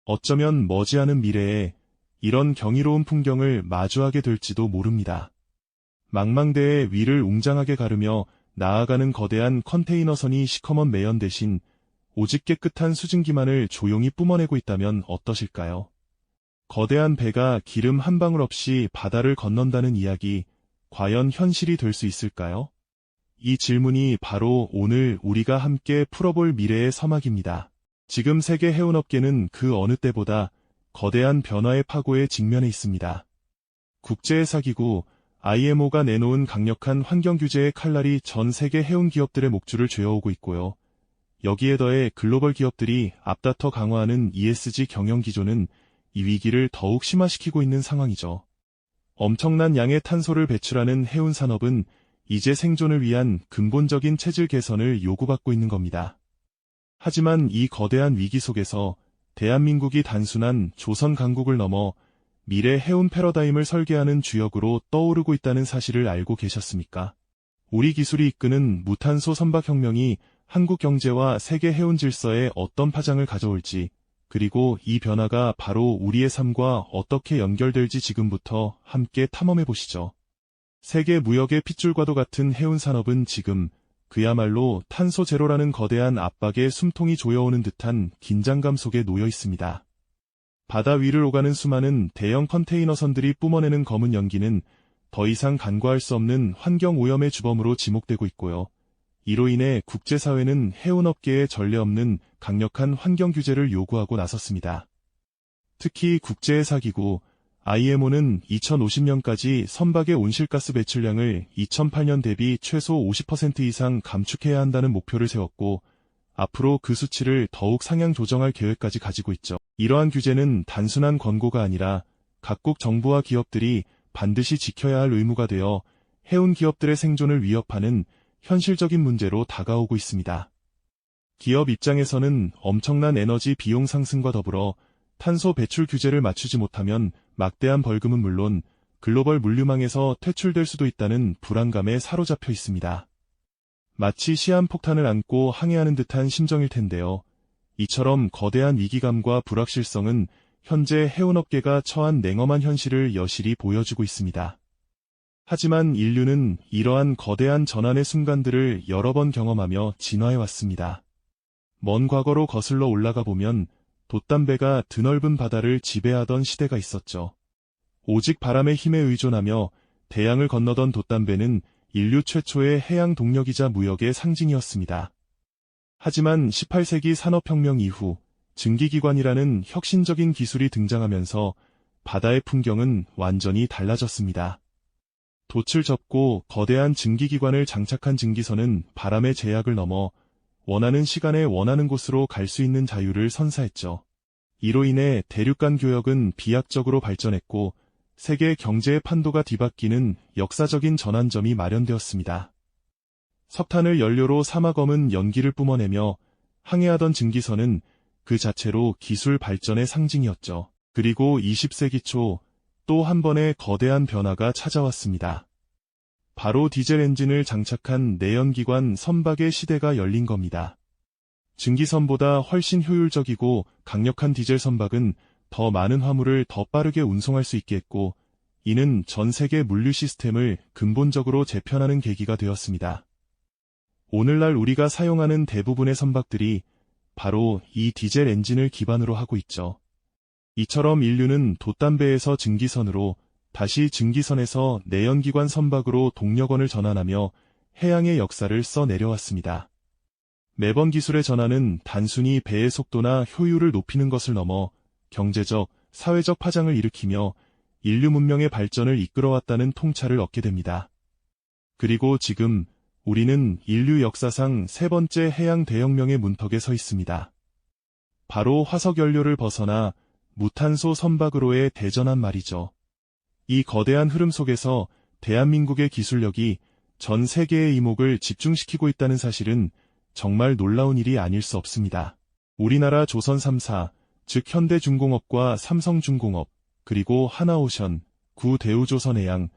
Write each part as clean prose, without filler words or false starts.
어쩌면 머지않은 미래에 이런 경이로운 풍경을 마주하게 될지도 모릅니다. 망망대해 위를 웅장하게 가르며 나아가는 거대한 컨테이너선이 시커먼 매연 대신 오직 깨끗한 수증기만을 조용히 뿜어내고 있다면 어떠실까요? 거대한 배가 기름 한 방울 없이 바다를 건넌다는 이야기, 과연 현실이 될 수 있을까요? 이 질문이 바로 오늘 우리가 함께 풀어볼 미래의 서막입니다. 지금 세계 해운업계는 그 어느 때보다 거대한 변화의 파고에 직면해 있습니다. 국제해사기구 IMO가 내놓은 강력한 환경규제의 칼날이 전 세계 해운 기업들의 목줄을 죄어오고 있고요. 여기에 더해 글로벌 기업들이 앞다퉈 강화하는 ESG 경영 기조는 이 위기를 더욱 심화시키고 있는 상황이죠. 엄청난 양의 탄소를 배출하는 해운 산업은 이제 생존을 위한 근본적인 체질 개선을 요구받고 있는 겁니다. 하지만 이 거대한 위기 속에서 대한민국이 단순한 조선 강국을 넘어 미래 해운 패러다임을 설계하는 주역으로 떠오르고 있다는 사실을 알고 계셨습니까? 우리 기술이 이끄는 무탄소 선박혁명이 한국 경제와 세계 해운 질서에 어떤 파장을 가져올지, 그리고 이 변화가 바로 우리의 삶과 어떻게 연결될지 지금부터 함께 탐험해 보시죠. 세계 무역의 핏줄과도 같은 해운 산업은 지금 그야말로 탄소 제로라는 거대한 압박에 숨통이 조여오는 듯한 긴장감 속에 놓여 있습니다. 바다 위를 오가는 수많은 대형 컨테이너선들이 뿜어내는 검은 연기는 더 이상 간과할 수 없는 환경 오염의 주범으로 지목되고 있고요. 이로 인해 국제사회는 해운업계에 전례 없는 강력한 환경 규제를 요구하고 나섰습니다. 특히 국제해사기구 IMO는 2050년까지 선박의 온실가스 배출량을 2008년 대비 최소 50% 이상 감축해야 한다는 목표를 세웠고, 앞으로 그 수치를 더욱 상향 조정할 계획까지 가지고 있죠. 이러한 규제는 단순한 권고가 아니라 각국 정부와 기업들이 반드시 지켜야 할 의무가 되어 해운 기업들의 생존을 위협하는 현실적인 문제로 다가오고 있습니다. 기업 입장에서는 엄청난 에너지 비용 상승과 더불어 탄소 배출 규제를 맞추지 못하면 막대한 벌금은 물론 글로벌 물류망에서 퇴출될 수도 있다는 불안감에 사로잡혀 있습니다. 마치 시한폭탄을 안고 항해하는 듯한 심정일 텐데요. 이처럼 거대한 위기감과 불확실성은 현재 해운업계가 처한 냉엄한 현실을 여실히 보여주고 있습니다. 하지만 인류는 이러한 거대한 전환의 순간들을 여러 번 경험하며 진화해왔습니다. 먼 과거로 거슬러 올라가 보면 돛담배가 드넓은 바다를 지배하던 시대가 있었죠. 오직 바람의 힘에 의존하며 대양을 건너던 돛담배는 인류 최초의 해양 동력이자 무역의 상징이었습니다. 하지만 18세기 산업혁명 이후 증기기관이라는 혁신적인 기술이 등장하면서 바다의 풍경은 완전히 달라졌습니다. 돛을 접고 거대한 증기기관을 장착한 증기선은 바람의 제약을 넘어 원하는 시간에 원하는 곳으로 갈 수 있는 자유를 선사했죠. 이로 인해 대륙간 교역은 비약적으로 발전했고 세계 경제의 판도가 뒤바뀌는 역사적인 전환점이 마련되었습니다. 석탄을 연료로 삼아 검은 연기를 뿜어내며 항해하던 증기선은 그 자체로 기술 발전의 상징이었죠. 그리고 20세기 초 또 한 번의 거대한 변화가 찾아왔습니다. 바로 디젤 엔진을 장착한 내연기관 선박의 시대가 열린 겁니다. 증기선보다 훨씬 효율적이고 강력한 디젤 선박은 더 많은 화물을 더 빠르게 운송할 수 있게 했고, 이는 전 세계 물류 시스템을 근본적으로 재편하는 계기가 되었습니다. 오늘날 우리가 사용하는 대부분의 선박들이 바로 이 디젤 엔진을 기반으로 하고 있죠. 이처럼 인류는 돛담배에서 증기선으로, 다시 증기선에서 내연기관 선박으로 동력원을 전환하며 해양의 역사를 써내려왔습니다. 매번 기술의 전환은 단순히 배의 속도나 효율을 높이는 것을 넘어 경제적, 사회적 파장을 일으키며 인류 문명의 발전을 이끌어왔다는 통찰을 얻게 됩니다. 그리고 지금 우리는 인류 역사상 세 번째 해양 대혁명의 문턱에 서 있습니다. 바로 화석연료를 벗어나 무탄소 선박으로의 대전환 말이죠. 이 거대한 흐름 속에서 대한민국의 기술력이 전 세계의 이목을 집중시키고 있다는 사실은 정말 놀라운 일이 아닐 수 없습니다. 우리나라 조선 3사, 즉 현대중공업과 삼성중공업, 그리고 하나오션, 구대우조선해양은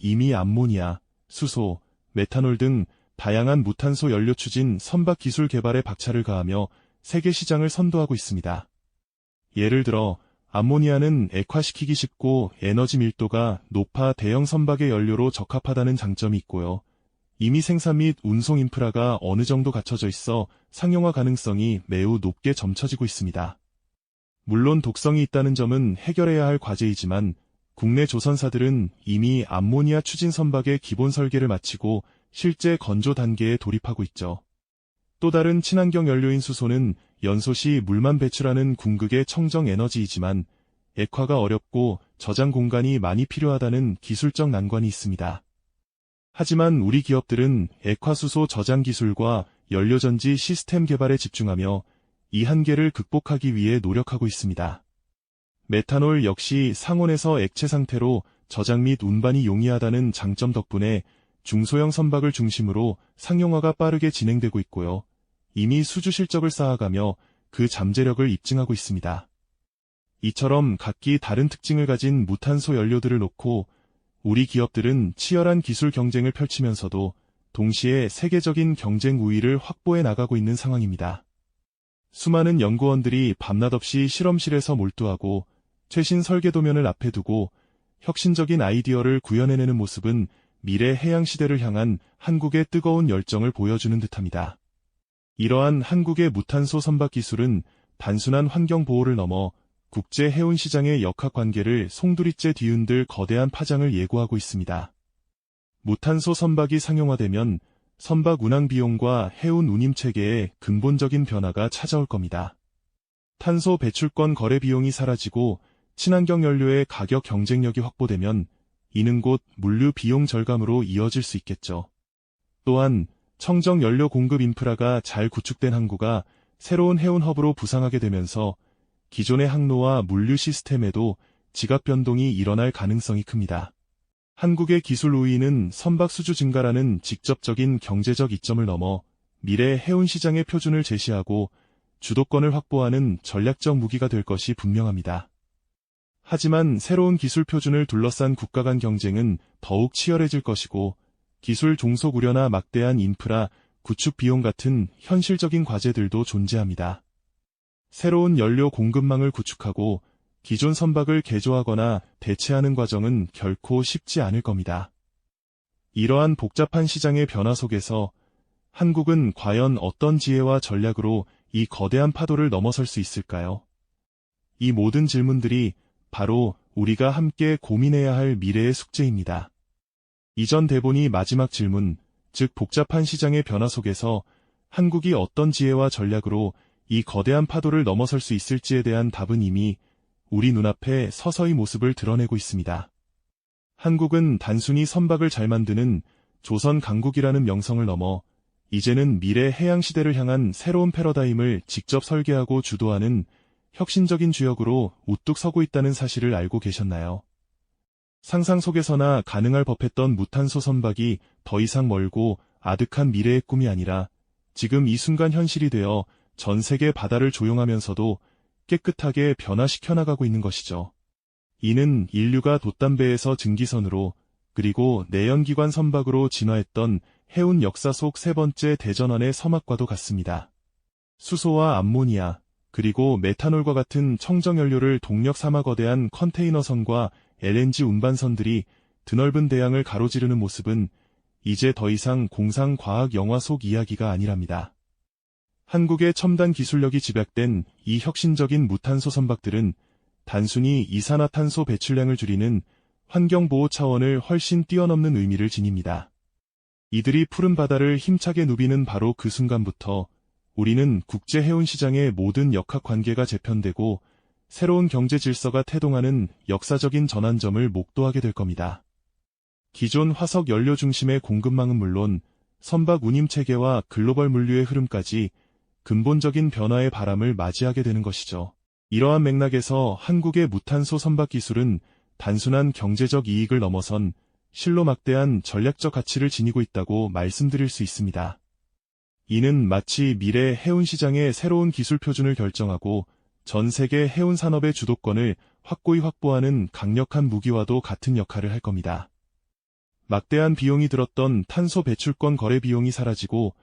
이미 암모니아, 수소, 메탄올 등 다양한 무탄소 연료 추진 선박 기술 개발에 박차를 가하며 세계 시장을 선도하고 있습니다. 예를 들어 암모니아는 액화시키기 쉽고 에너지 밀도가 높아 대형 선박의 연료로 적합하다는 장점이 있고요. 이미 생산 및 운송 인프라가 어느 정도 갖춰져 있어 상용화 가능성이 매우 높게 점쳐지고 있습니다. 물론 독성이 있다는 점은 해결해야 할 과제이지만 국내 조선사들은 이미 암모니아 추진 선박의 기본 설계를 마치고 실제 건조 단계에 돌입하고 있죠. 또 다른 친환경 연료인 수소는 연소 시 물만 배출하는 궁극의 청정 에너지이지만 액화가 어렵고 저장 공간이 많이 필요하다는 기술적 난관이 있습니다. 하지만 우리 기업들은 액화수소 저장 기술과 연료전지 시스템 개발에 집중하며 이 한계를 극복하기 위해 노력하고 있습니다. 메탄올 역시 상온에서 액체 상태로 저장 및 운반이 용이하다는 장점 덕분에 중소형 선박을 중심으로 상용화가 빠르게 진행되고 있고요. 이미 수주 실적을 쌓아가며 그 잠재력을 입증하고 있습니다. 이처럼 각기 다른 특징을 가진 무탄소 연료들을 놓고 우리 기업들은 치열한 기술 경쟁을 펼치면서도 동시에 세계적인 경쟁 우위를 확보해 나가고 있는 상황입니다. 수많은 연구원들이 밤낮 없이 실험실에서 몰두하고 최신 설계 도면을 앞에 두고 혁신적인 아이디어를 구현해내는 모습은 미래 해양 시대를 향한 한국의 뜨거운 열정을 보여주는 듯합니다. 이러한 한국의 무탄소 선박 기술은 단순한 환경 보호를 넘어 국제 해운 시장의 역학관계를 송두리째 뒤흔들 거대한 파장을 예고하고 있습니다. 무탄소 선박이 상용화되면 선박 운항 비용과 해운 운임 체계에 근본적인 변화가 찾아올 겁니다. 탄소 배출권 거래 비용이 사라지고 친환경 연료의 가격 경쟁력이 확보되면 이는 곧 물류 비용 절감으로 이어질 수 있겠죠. 또한 청정 연료 공급 인프라가 잘 구축된 항구가 새로운 해운 허브로 부상하게 되면서 기존의 항로와 물류 시스템에도 지각 변동이 일어날 가능성이 큽니다. 한국의 기술 우위는 선박 수주 증가라는 직접적인 경제적 이점을 넘어 미래 해운 시장의 표준을 제시하고 주도권을 확보하는 전략적 무기가 될 것이 분명합니다. 하지만 새로운 기술 표준을 둘러싼 국가 간 경쟁은 더욱 치열해질 것이고 기술 종속 우려나 막대한 인프라, 구축 비용 같은 현실적인 과제들도 존재합니다. 새로운 연료 공급망을 구축하고 기존 선박을 개조하거나 대체하는 과정은 결코 쉽지 않을 겁니다. 이러한 복잡한 시장의 변화 속에서 한국은 과연 어떤 지혜와 전략으로 이 거대한 파도를 넘어설 수 있을까요? 이 모든 질문들이 바로 우리가 함께 고민해야 할 미래의 숙제입니다. 이전 대본이 마지막 질문, 즉 복잡한 시장의 변화 속에서 한국이 어떤 지혜와 전략으로 이 거대한 파도를 넘어설 수 있을지에 대한 답은 이미 우리 눈앞에 서서히 모습을 드러내고 있습니다. 한국은 단순히 선박을 잘 만드는 조선 강국이라는 명성을 넘어 이제는 미래 해양 시대를 향한 새로운 패러다임을 직접 설계하고 주도하는 혁신적인 주역으로 우뚝 서고 있다는 사실을 알고 계셨나요? 상상 속에서나 가능할 법했던 무탄소 선박이 더 이상 멀고 아득한 미래의 꿈이 아니라 지금 이 순간 현실이 되어 전 세계 바다를 조용하면서도 깨끗하게 변화시켜 나가고 있는 것이죠. 이는 인류가 돛담배에서 증기선으로 그리고 내연기관 선박으로 진화했던 해운 역사 속 세 번째 대전환의 서막과도 같습니다. 수소와 암모니아, 그리고 메탄올과 같은 청정연료를 동력 삼아 거대한 컨테이너선과 LNG 운반선들이 드넓은 대양을 가로지르는 모습은 이제 더 이상 공상과학 영화 속 이야기가 아니랍니다. 한국의 첨단 기술력이 집약된 이 혁신적인 무탄소 선박들은 단순히 이산화탄소 배출량을 줄이는 환경보호 차원을 훨씬 뛰어넘는 의미를 지닙니다. 이들이 푸른 바다를 힘차게 누비는 바로 그 순간부터 우리는 국제 해운 시장의 모든 역학관계가 재편되고 새로운 경제 질서가 태동하는 역사적인 전환점을 목도하게 될 겁니다. 기존 화석 연료 중심의 공급망은 물론 선박 운임 체계와 글로벌 물류의 흐름까지 근본적인 변화의 바람을 맞이하게 되는 것이죠. 이러한 맥락에서 한국의 무탄소 선박 기술은 단순한 경제적 이익을 넘어선 실로 막대한 전략적 가치를 지니고 있다고 말씀드릴 수 있습니다. 이는 마치 미래 해운 시장의 새로운 기술 표준을 결정하고 전 세계 해운 산업의 주도권을 확고히 확보하는 강력한 무기와도 같은 역할을 할 겁니다. 막대한 비용이 들었던 탄소 배출권 거래 비용이 사라지고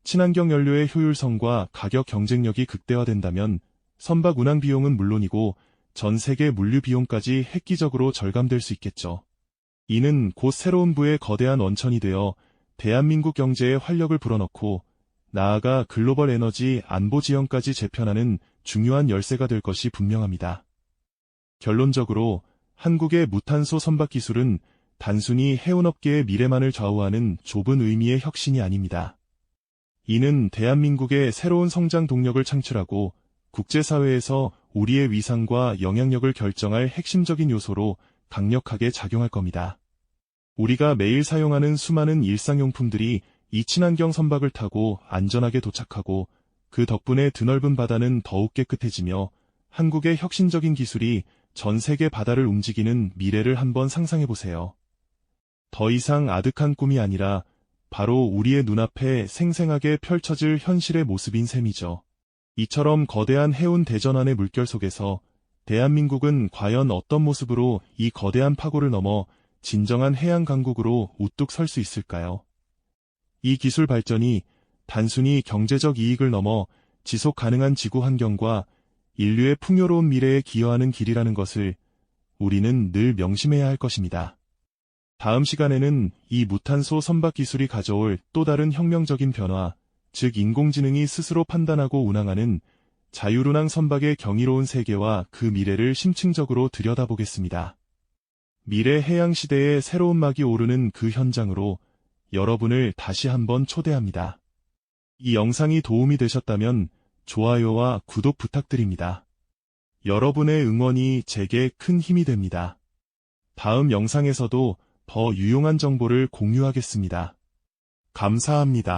친환경 연료의 효율성과 가격 경쟁력이 극대화된다면 선박 운항 비용은 물론이고 전 세계 물류 비용까지 획기적으로 절감될 수 있겠죠. 이는 곧 새로운 부의 거대한 원천이 되어 대한민국 경제에 활력을 불어넣고 나아가 글로벌 에너지 안보 지형까지 재편하는 중요한 열쇠가 될 것이 분명합니다. 결론적으로 한국의 무탄소 선박 기술은 단순히 해운업계의 미래만을 좌우하는 좁은 의미의 혁신이 아닙니다. 이는 대한민국의 새로운 성장 동력을 창출하고 국제사회에서 우리의 위상과 영향력을 결정할 핵심적인 요소로 강력하게 작용할 겁니다. 우리가 매일 사용하는 수많은 일상용품들이 이 친환경 선박을 타고 안전하게 도착하고 그 덕분에 드넓은 바다는 더욱 깨끗해지며 한국의 혁신적인 기술이 전 세계 바다를 움직이는 미래를 한번 상상해보세요. 더 이상 아득한 꿈이 아니라 바로 우리의 눈앞에 생생하게 펼쳐질 현실의 모습인 셈이죠. 이처럼 거대한 해운 대전환의 물결 속에서 대한민국은 과연 어떤 모습으로 이 거대한 파고를 넘어 진정한 해양 강국으로 우뚝 설 수 있을까요? 이 기술 발전이 단순히 경제적 이익을 넘어 지속 가능한 지구 환경과 인류의 풍요로운 미래에 기여하는 길이라는 것을 우리는 늘 명심해야 할 것입니다. 다음 시간에는 이 무탄소 선박 기술이 가져올 또 다른 혁명적인 변화, 즉 인공지능이 스스로 판단하고 운항하는 자율운항 선박의 경이로운 세계와 그 미래를 심층적으로 들여다보겠습니다. 미래 해양 시대의 새로운 막이 오르는 그 현장으로 여러분을 다시 한번 초대합니다. 이 영상이 도움이 되셨다면 좋아요와 구독 부탁드립니다. 여러분의 응원이 제게 큰 힘이 됩니다. 다음 영상에서도 더 유용한 정보를 공유하겠습니다. 감사합니다.